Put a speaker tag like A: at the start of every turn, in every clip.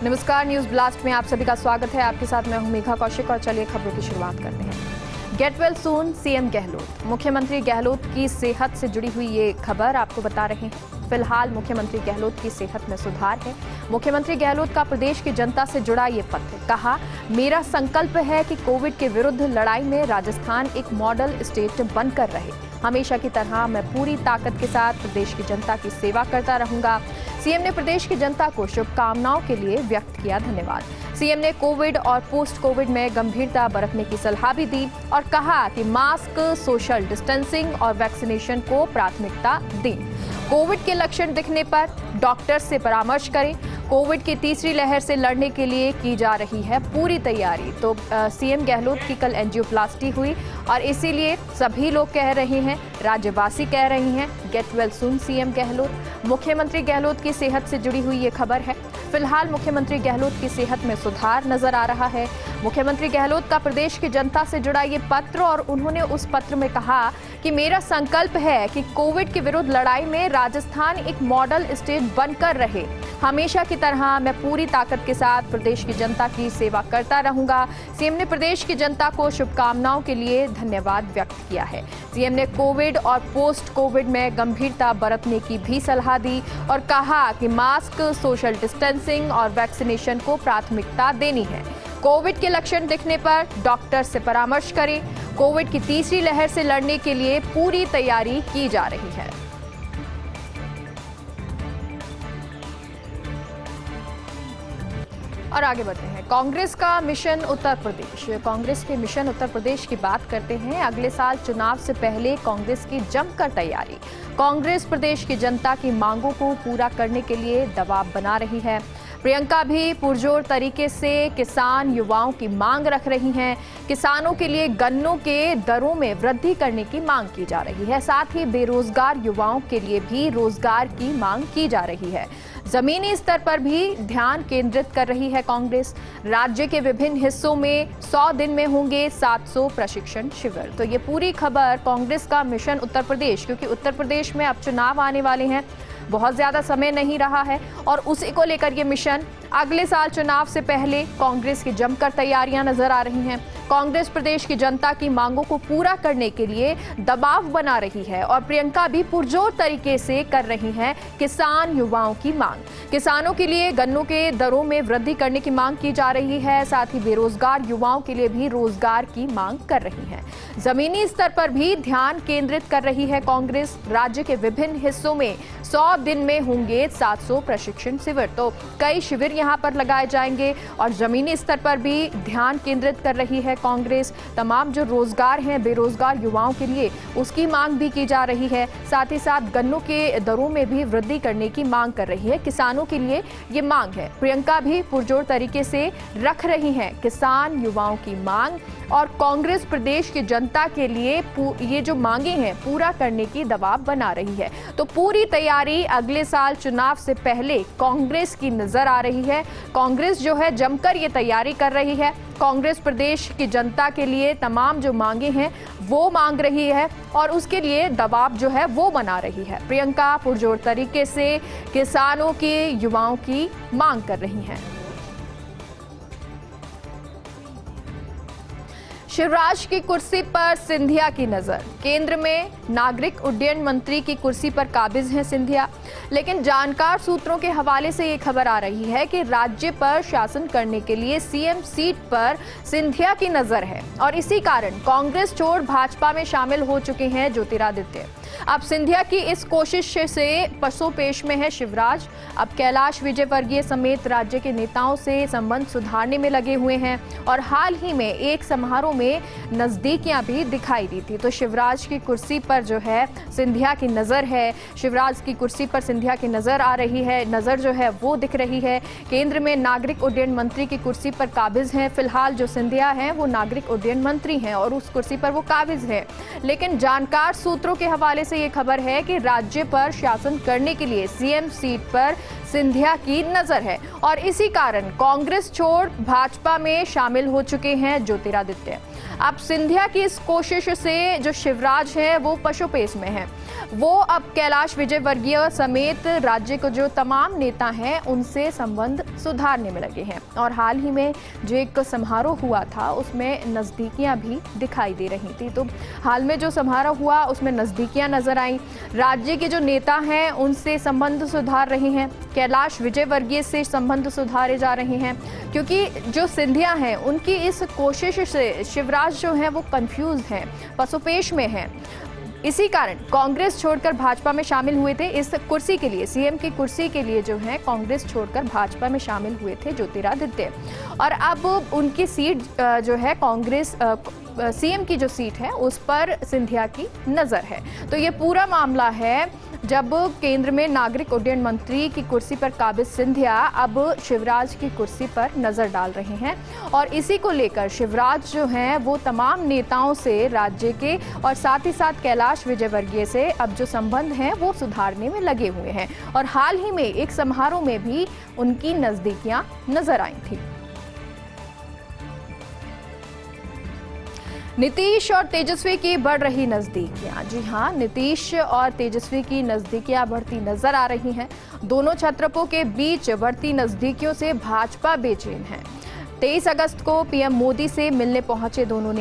A: नमस्कार, news blast में आप सभी का स्वागत है। आपके साथ मैं हूं मेघा कौशिक और चलिए खबरों की शुरुआत करते हैं। Get well soon CM Gehlot. मुख्यमंत्री गहलोत की सेहत से जुड़ी हुई ये खबर आपको बता रहे हैं। फिलहाल मुख्यमंत्री गहलोत की सेहत में सुधार है। मुख्यमंत्री गहलोत का प्रदेश की जनता से जुड़ा ये पत्र। कहा, मेरा संकल्प है कि कोविड के विरुद्ध लड़ाई में राजस्थान एक मॉडल स्टेट बनकर रहे। हमेशा की तरह मैं पूरी ताकत के साथ प्रदेश की जनता की सेवा करता रहूंगा। सीएम ने प्रदेश की जनता को शुभकामनाओं के लिए व्यक्त किया धन्यवाद। सीएम ने कोविड और पोस्ट कोविड में गंभीरता बरतने की सलाह भी दी और कहा कि मास्क, सोशल डिस्टेंसिंग और वैक्सीनेशन को प्राथमिकता दें। कोविड के लक्षण दिखने पर डॉक्टर से परामर्श करें। कोविड की तीसरी लहर से लड़ने के लिए की जा रही है पूरी तैयारी। तो सीएम गहलोत की कल एंजियोप्लास्टी हुई और इसीलिए सभी लोग कह रहे हैं, राज्यवासी कह रहे हैं, get well soon CM Gehlot. मुख्यमंत्री गहलोत की सेहत से जुड़ी हुई ये खबर है। फिलहाल मुख्यमंत्री गहलोत की सेहत में सुधार नजर आ रहा है। मुख्यमंत्री गहलोत का प्रदेश की जनता से जुड़ा ये पत्र और उन्होंने उस पत्र में कहा कि मेरा संकल्प है कि कोविड के विरुद्ध लड़ाई में राजस्थान एक मॉडल स्टेट बनकर रहे। हमेशा की तरह मैं पूरी ताकत के साथ प्रदेश की जनता की सेवा करता रहूंगा। सीएम ने प्रदेश की जनता को शुभकामनाओं के लिए धन्यवाद व्यक्त किया है। सीएम ने कोविड और पोस्ट कोविड में गंभीरता बरतने की भी सलाह दी और कहा कि मास्क, सोशल डिस्टेंसिंग और वैक्सीनेशन को प्राथमिकता देनी है। कोविड के लक्षण दिखने पर डॉक्टर से परामर्श करें। कोविड की तीसरी लहर से लड़ने के लिए पूरी तैयारी की जा रही है। और आगे बढ़ते हैं। कांग्रेस का मिशन उत्तर प्रदेश। कांग्रेस के मिशन उत्तर प्रदेश की बात करते हैं। अगले साल चुनाव से पहले कांग्रेस की जमकर तैयारी। कांग्रेस प्रदेश की जनता की मांगों को पूरा करने के लिए दबाव बना रही है। प्रियंका भी पुरजोर तरीके से किसान युवाओं की मांग रख रही हैं। किसानों के लिए गन्नों के दरों में वृद्धि करने की मांग की जा रही है। साथ ही बेरोजगार युवाओं के लिए भी रोजगार की मांग की जा रही है। जमीनी स्तर पर भी ध्यान केंद्रित कर रही है कांग्रेस। राज्य के विभिन्न हिस्सों में 100 दिन में होंगे 700 प्रशिक्षण शिविर। तो ये पूरी खबर कांग्रेस का मिशन उत्तर प्रदेश, क्योंकि उत्तर प्रदेश में अब चुनाव आने वाले हैं, बहुत ज्यादा समय नहीं रहा है और उसी को लेकर ये मिशन। अगले साल चुनाव से पहले कांग्रेस की जमकर तैयारियां नजर आ रही हैं। कांग्रेस प्रदेश की जनता की मांगों को पूरा करने के लिए दबाव बना रही है और प्रियंका भी पुरजोर तरीके से कर रही हैं किसान युवाओं की मांग। किसानों के लिए गन्नों के दरों में वृद्धि करने की मांग की जा रही है। साथ ही बेरोजगार युवाओं के लिए भी रोजगार की मांग कर रही है। जमीनी स्तर पर भी ध्यान केंद्रित कर रही है कांग्रेस। राज्य के विभिन्न हिस्सों में 100 दिन में होंगे 700 प्रशिक्षण शिविर। तो कई शिविर यहां पर लगाए जाएंगे और जमीनी स्तर पर भी ध्यान केंद्रित कर रही है कांग्रेस। तमाम जो रोजगार हैं बेरोजगार युवाओं के लिए, उसकी मांग भी की जा रही है। साथ ही साथ गन्नों के दरों में भी वृद्धि करने की मांग कर रही है। किसानों के लिए ये मांग है। प्रियंका भी पुरजोर तरीके से रख रही हैं किसान युवाओं की मांग और कांग्रेस प्रदेश की जनता के लिए ये जो मांगे हैं पूरा करने की दबाव बना रही है। तो पूरी तैयारी अगले साल चुनाव से पहले कांग्रेस की नजर आ रही है। कांग्रेस जो है जमकर ये तैयारी कर रही है। कांग्रेस प्रदेश की जनता के लिए तमाम जो मांगे हैं वो मांग रही है और उसके लिए दबाव जो है वो बना रही है। प्रियंका पुरजोर तरीके से किसानों की, युवाओं की मांग कर रही हैं। शिवराज की कुर्सी पर सिंधिया की नजर। केंद्र में नागरिक उड्डयन मंत्री की कुर्सी पर काबिज हैं सिंधिया, लेकिन जानकार सूत्रों के हवाले से ये खबर आ रही है कि राज्य पर शासन करने के लिए सीएम सीट पर सिंधिया की नजर है और इसी कारण कांग्रेस छोड़ भाजपा में शामिल हो चुके हैं ज्योतिरादित्य। अब सिंधिया की इस कोशिश से पसोपेश में है शिवराज। अब कैलाश विजयवर्गीय समेत राज्य के नेताओं से संबंध सुधारने में लगे हुए हैं और हाल ही में एक समारोह में नजदीकियां भी दिखाई दी थी। तो शिवराज की कुर्सी पर जो है सिंधिया की नजर है। शिवराज की कुर्सी पर सिंधिया की नजर आ रही है, नजर जो है वो दिख रही है। केंद्र में नागरिक उड्डयन मंत्री की कुर्सी पर काबिज हैं। फिलहाल जो सिंधिया हैं वो नागरिक उड्डयन मंत्री हैं और उस कुर्सी पर वो काबिज है। लेकिन जानकार सूत्रों के हवाले से ये खबर है कि राज्य पर शासन करने के लिए सीएम सीट पर सिंधिया की नजर है और इसी कारण कांग्रेस छोड़ भाजपा में शामिल हो चुके हैं ज्योतिरादित्य। अब सिंधिया की इस कोशिश से जो शिवराज है वो पशुपेश में है। वो अब कैलाश विजयवर्गीय समेत राज्य के जो तमाम नेता हैं उनसे संबंध सुधारने में लगे हैं और हाल ही में जो एक समारोह हुआ था उसमें नजदीकियां भी दिखाई दे रही थी। तो हाल में जो समारोह हुआ उसमें नजदीकियां नजर आई। राज्य के जो नेता हैं उनसे संबंध सुधार रहे हैं, कैलाश विजयवर्गीय से संबंध सुधारे जा रहे हैं, क्योंकि जो सिंधिया हैं उनकी इस कोशिश से शिवराज जो है वो कंफ्यूज हैं, पशुपेश में हैं। इसी कारण कांग्रेस छोड़कर भाजपा में शामिल हुए थे। इस कुर्सी के लिए, सीएम की कुर्सी के लिए जो है कांग्रेस छोड़कर भाजपा में शामिल हुए थे ज्योतिरादित्य और अब उनकी सीट जो है कांग्रेस सीएम की जो सीट है उस पर सिंधिया की नजर है। तो ये पूरा मामला है जब केंद्र में नागरिक उड्डयन मंत्री की कुर्सी पर काबिज सिंधिया अब शिवराज की कुर्सी पर नजर डाल रहे हैं और इसी को लेकर शिवराज जो हैं वो तमाम नेताओं से, राज्य के और साथ ही साथ कैलाश विजयवर्गीय से अब जो संबंध हैं वो सुधारने में लगे हुए हैं और हाल ही में एक समारोह में भी उनकी नजदीकियां नजर आई थी। नीतीश और तेजस्वी की बढ़ रही नजदीकियां। जी हां, नीतीश और तेजस्वी की नजदीकियां बढ़ती नजर आ रही हैं। दोनों छत्रपों के बीच बढ़ती नजदीकियों से भाजपा बेचैन है। 23 अगस्त को पीएम मोदी से मिलने पहुंचे दोनों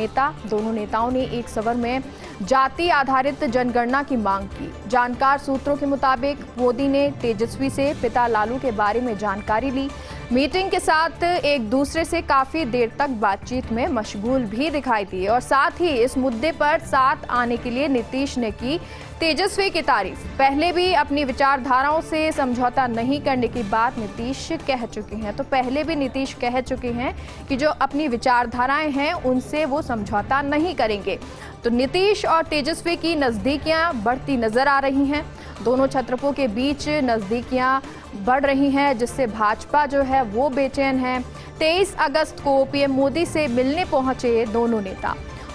A: नेताओं ने एक सवर में जाति आधारित जनगणना की मांग की। जानकार सूत्रों के मुताबिक मोदी ने तेजस्वी से पिता लालू के बारे में जानकारी ली। मीटिंग के साथ एक दूसरे से काफी देर तक बातचीत में मशगूल भी दिखाई दिए और साथ ही इस मुद्दे पर साथ आने के लिए नीतीश ने की तेजस्वी की तारीफ। पहले भी अपनी विचारधाराओं से समझौता नहीं करने की बात नीतीश कह चुके हैं। तो पहले भी नीतीश कह चुके हैं कि जो अपनी विचारधाराएं हैं उनसे वो समझौता नहीं करेंगे। तो नीतीश और तेजस्वी की नजदीकियां बढ़ती नजर आ रही हैं। दोनों छत्रपों के बीच नजदीकियां बढ़ रही हैं जिससे भाजपा जो है वो बेचैन है। 23 अगस्त को पीएम मोदी से मिलने पहुंचे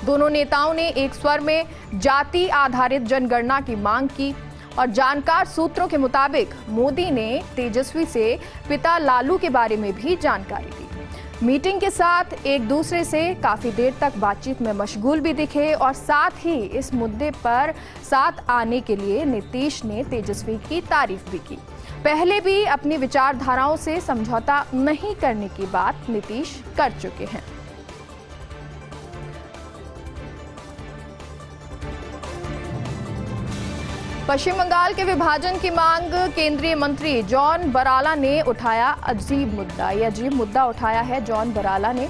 A: दोनों नेताओं ने एक स्वर में जाति आधारित जनगणना की मांग की और जानकार सूत्रों के मुताबिक मोदी ने तेजस्वी से पिता लालू के बारे में भी जानकारी दी। मीटिंग के साथ एक दूसरे से काफी देर तक बातचीत में मशगूल भी दिखे और साथ ही इस मुद्दे पर साथ आने के लिए नीतीश ने तेजस्वी की तारीफ भी की। पहले भी अपनी विचारधाराओं से समझौता नहीं करने की बात नीतीश कर चुके हैं। पश्चिम बंगाल के विभाजन की मांग केंद्रीय मंत्री जॉन बराला ने उठाया अजीब मुद्दा। यह अजीब मुद्दा उठाया है जॉन बराला ने।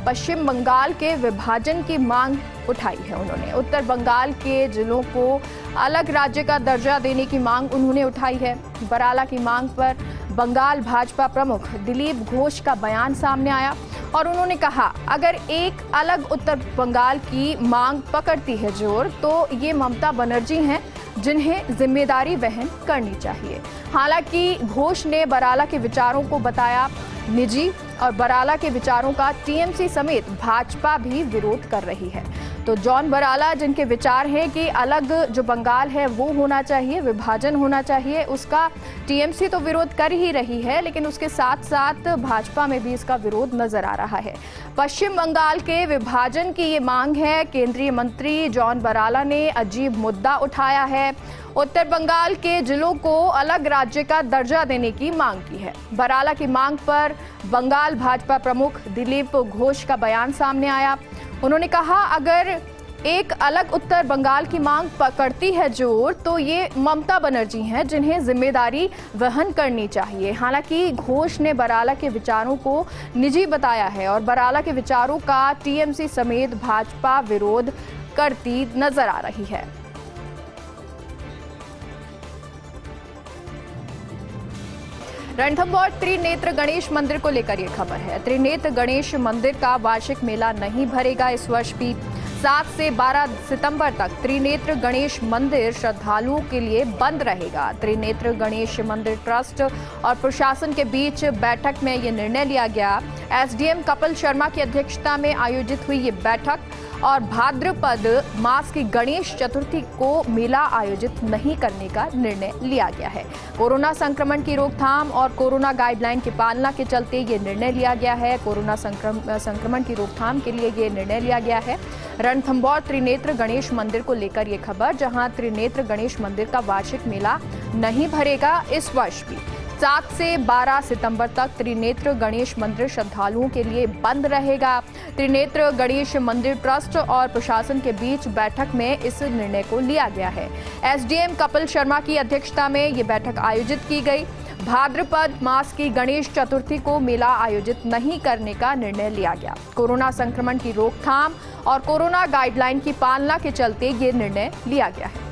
A: पश्चिम बंगाल के विभाजन की मांग उठाई है उन्होंने। उत्तर बंगाल के जिलों को अलग राज्य का दर्जा देने की मांग उन्होंने उठाई है। बराला की मांग पर बंगाल भाजपा प्रमुख दिलीप घोष का बयान सामने आया और उन्होंने कहा, अगर एक अलग उत्तर बंगाल की मांग पकड़ती है जोर तो ये ममता बनर्जी हैं जिन्हें जिम्मेदारी वहन करनी चाहिए। हालांकि घोष ने बराला के विचारों को बताया निजी और बराला के विचारों का टीएमसी समेत भाजपा भी विरोध कर रही है। तो जॉन बराला जिनके विचार हैं कि अलग जो बंगाल है वो होना चाहिए, विभाजन होना चाहिए, उसका टीएमसी तो विरोध कर ही रही है लेकिन उसके साथ साथ भाजपा में भी इसका विरोध नजर आ रहा है। पश्चिम बंगाल के विभाजन की ये मांग है। केंद्रीय मंत्री जॉन बराला ने अजीब मुद्दा उठाया है। उत्तर बंगाल के जिलों को अलग राज्य का दर्जा देने की मांग की है। बराला की मांग पर बंगाल भाजपा प्रमुख दिलीप घोष का बयान सामने आया। उन्होंने कहा, अगर एक अलग उत्तर बंगाल की मांग पकड़ती है जोर तो ये ममता बनर्जी हैं जिन्हें जिम्मेदारी वहन करनी चाहिए। हालांकि घोष ने बराला के विचारों को निजी बताया है और बराला के विचारों का टीएमसी समेत भाजपा विरोध करती नजर आ रही है। रणथंभौर त्रिनेत्र गणेश मंदिर को लेकर यह खबर है। त्रिनेत्र गणेश मंदिर का वार्षिक मेला नहीं भरेगा इस वर्ष भी। 7 से 12 सितंबर तक त्रिनेत्र गणेश मंदिर श्रद्धालुओं के लिए बंद रहेगा। त्रिनेत्र गणेश मंदिर ट्रस्ट और प्रशासन के बीच बैठक में ये निर्णय लिया गया। एसडीएम कपिल शर्मा की अध्यक्षता में आयोजित हुई ये बैठक और भाद्रपद मास की गणेश चतुर्थी को मेला आयोजित नहीं करने का निर्णय लिया गया है। कोरोना संक्रमण की रोकथाम और कोरोना गाइडलाइन की पालना के चलते ये निर्णय लिया गया है। कोरोना संक्रमण की रोकथाम के लिए ये निर्णय लिया गया है। रणथंभौर त्रिनेत्र गणेश मंदिर को लेकर ये खबर, जहां त्रिनेत्र गणेश मंदिर का वार्षिक मेला नहीं भरेगा इस वर्ष भी। 7 से 12 सितंबर तक त्रिनेत्र गणेश मंदिर श्रद्धालुओं के लिए बंद रहेगा। त्रिनेत्र गणेश मंदिर ट्रस्ट और प्रशासन के बीच बैठक में इस निर्णय को लिया गया है। एसडीएम कपिल शर्मा की अध्यक्षता में ये बैठक आयोजित की गई। भाद्रपद मास की गणेश चतुर्थी को मेला आयोजित नहीं करने का निर्णय लिया गया। कोरोना संक्रमण की रोकथाम और कोरोना गाइडलाइन की पालना के चलते ये निर्णय लिया गया है।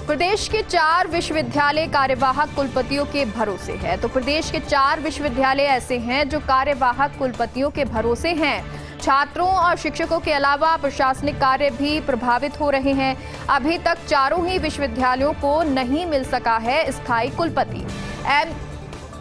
A: प्रदेश के 4 विश्वविद्यालय कार्यवाहक कुलपतियों के भरोसे है। तो प्रदेश के 4 विश्वविद्यालय ऐसे हैं जो कार्यवाहक कुलपतियों के भरोसे हैं। छात्रों और शिक्षकों के अलावा प्रशासनिक कार्य भी प्रभावित हो रहे हैं। अभी तक चारों ही विश्वविद्यालयों को नहीं मिल सका है स्थायी कुलपति।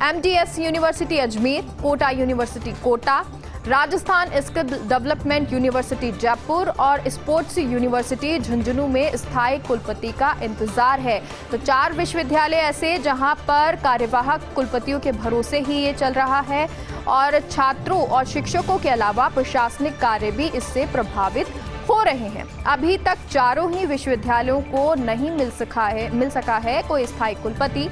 A: MDS university Ajmer, Kota university Kota, Rajasthan skill development university Jaipur और स्पोर्ट्स यूनिवर्सिटी झुंझुनू में स्थायी कुलपति का इंतजार है। तो 4 विश्वविद्यालय ऐसे जहां पर कार्यवाहक कुलपतियों के भरोसे ही ये चल रहा है और छात्रों और शिक्षकों के अलावा प्रशासनिक कार्य भी इससे प्रभावित हो रहे हैं। अभी तक चारों ही विश्वविद्यालयों को नहीं मिल सका है कोई स्थायी कुलपति।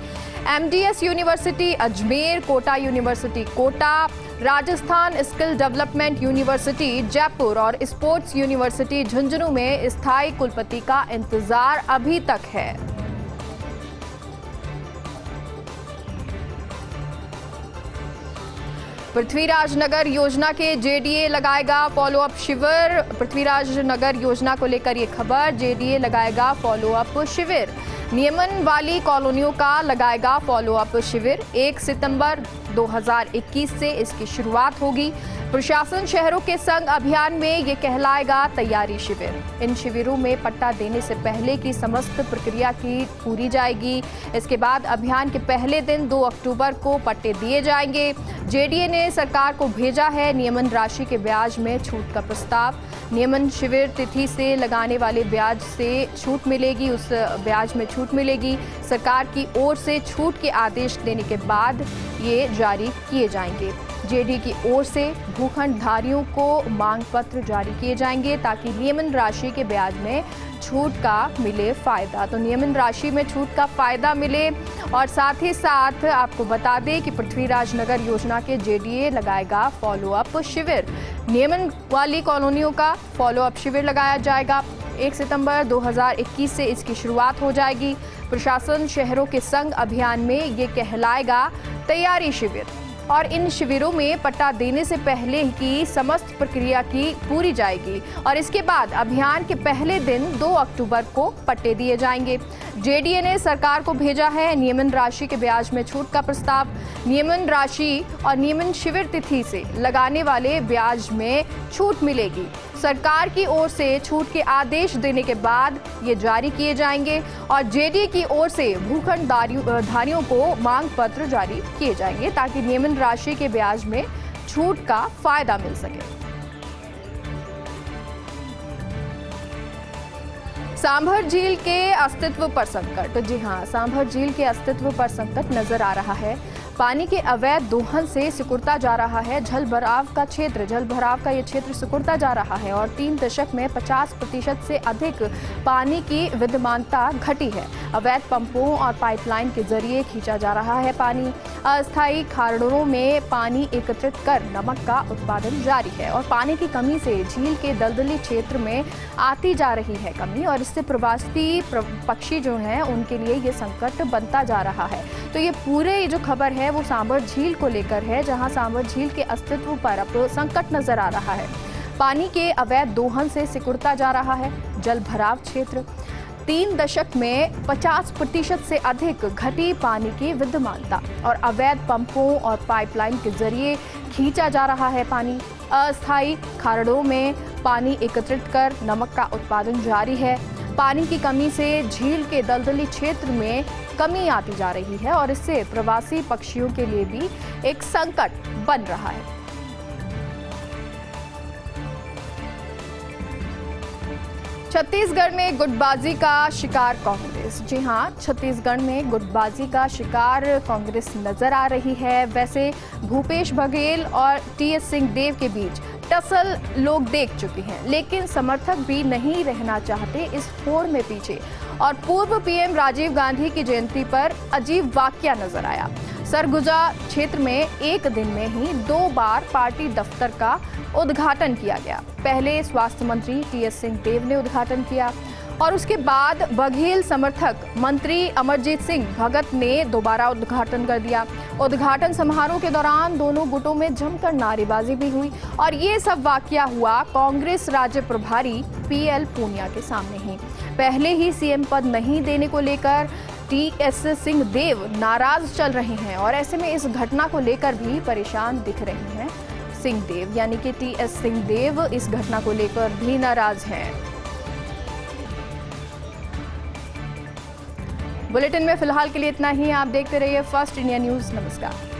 A: MDS university Ajmer, Kota university Kota, Rajasthan skill development university Jaipur और स्पोर्ट्स यूनिवर्सिटी झुंझुनू में स्थायी कुलपति का इंतजार अभी तक है। पृथ्वीराज नगर योजना के जेडीए लगाएगा फॉलोअप शिविर। पृथ्वीराज नगर योजना को लेकर ये खबर, जेडीए लगाएगा फॉलोअप शिविर। नियमन वाली कॉलोनियों का लगाएगा फॉलोअप शिविर। 1 सितंबर 2021 से इसकी शुरुआत होगी। प्रशासन शहरों के संग अभियान में ये कहलाएगा तैयारी शिविर। इन शिविरों में पट्टा देने से पहले की समस्त प्रक्रिया की पूरी जाएगी। इसके बाद अभियान के पहले दिन 2 अक्टूबर को पट्टे दिए जाएंगे। जेडीए ने सरकार को भेजा है नियमन राशि के ब्याज में छूट का प्रस्ताव। नियमन शिविर तिथि से लगाने वाले ब्याज से छूट मिलेगी, उस ब्याज में छूट मिलेगी। सरकार की ओर से छूट के आदेश देने के बाद ये जारी किए जाएंगे। जेडीए की ओर से भूखंडधारियों को मांग पत्र जारी किए जाएंगे ताकि नियमन राशि के ब्याज में छूट का मिले फायदा। तो नियमन राशि में छूट का फायदा मिले। और साथ ही साथ आपको बता दें कि पृथ्वीराज नगर योजना के जेडीए लगाएगा फॉलोअप शिविर। नियमन वाली कॉलोनियों का फॉलोअप शिविर लगाया जाएगा। 1 सितंबर 2021 से इसकी शुरुआत हो जाएगी। प्रशासन शहरों के संग अभियान में ये कहलाएगा तैयारी शिविर और इन शिविरों में पट्टा देने से पहले की समस्त प्रक्रिया की पूरी जाएगी और इसके बाद अभियान के पहले दिन 2 अक्टूबर को पट्टे दिए जाएंगे। जेडीए ने सरकार को भेजा है नियमन राशि के ब्याज में छूट का प्रस्ताव। नियमन राशि और नियमन शिविर तिथि से लगाने वाले ब्याज में छूट मिलेगी। सरकार की ओर से छूट के आदेश देने के बाद ये जारी किए जाएंगे और जेडीए की ओर से भूखंडधारियों को मांग पत्र जारी किए जाएंगे ताकि नियमन राशि के ब्याज में छूट का फायदा मिल सके। सांभर झील के अस्तित्व पर संकट। जी हां, सांभर झील के अस्तित्व पर संकट नजर आ रहा है। पानी के अवैध दोहन से सिकुड़ता जा रहा है जल भराव का ये क्षेत्र सिकुड़ता जा रहा है और 3 दशक में 50% से अधिक पानी की विद्यमानता घटी है। अवैध पंपों और पाइपलाइन के जरिए खींचा जा रहा है पानी। अस्थायी खाड़ों में पानी एकत्रित कर नमक का उत्पादन जारी है और पानी की कमी से झील के दलदली क्षेत्र में आती जा रही है कमी और इससे प्रवासी पक्षी जो हैं उनके लिए ये संकट बनता जा रहा है। तो ये पूरे जो खबर है वो सांभर झील को लेकर है, जहां सांभर झील के अस्तित्व पर अब संकट नजर आ रहा है। पानी के अवैध दोहन से सिकुड़ता जा रहा है जल भराव क्षेत्र। 3 दशक में 50% से अधिक घटी पानी की विद्यमानता और अवैध पंपों और पाइपलाइन के जरिए खींचा जा रहा है पानी। अस्थायी खाड़ों में पानी एकत्रित कर नमक का उत्पादन जारी है। पानी की कमी से झील के दलदली क्षेत्र में कमी आती जा रही है और इससे प्रवासी पक्षियों के लिए भी एक संकट बन रहा है। छत्तीसगढ़ में गुटबाजी का शिकार कांग्रेस। जी हां, छत्तीसगढ़ में गुटबाजी का शिकार कांग्रेस नजर आ रही है। वैसे भूपेश बघेल और टीएस सिंहदेव के बीच टसल लोग देख चुके हैं, लेकिन समर्थक भी नहीं रहना चाहते इस होड़ में पीछे। और पूर्व पीएम राजीव गांधी की जयंती पर अजीब वाकया नजर आया। सरगुजा क्षेत्र में एक दिन में ही 2 बार पार्टी दफ्तर का उद्घाटन किया गया। पहले स्वास्थ्य मंत्री टीएस सिंहदेव ने उद्घाटन किया और उसके बाद बघेल समर्थक मंत्री अमरजीत सिंह भगत ने दोबारा उद्घाटन कर दिया। उद्घाटन समारोह के दौरान दोनों गुटों में जमकर नारेबाजी भी हुई और ये सब वाकया हुआ कांग्रेस राज्य प्रभारी पीएल पूनिया के सामने ही। पहले ही सीएम पद नहीं देने को लेकर टीएस सिंहदेव नाराज चल रहे हैं और ऐसे में इस घटना को लेकर भी परेशान दिख रहे हैं सिंहदेव, यानी कि टीएस सिंहदेव इस घटना को लेकर भी नाराज हैं। बुलेटिन में फिलहाल के लिए इतना ही। आप देखते रहिए फर्स्ट इंडिया न्यूज। नमस्कार।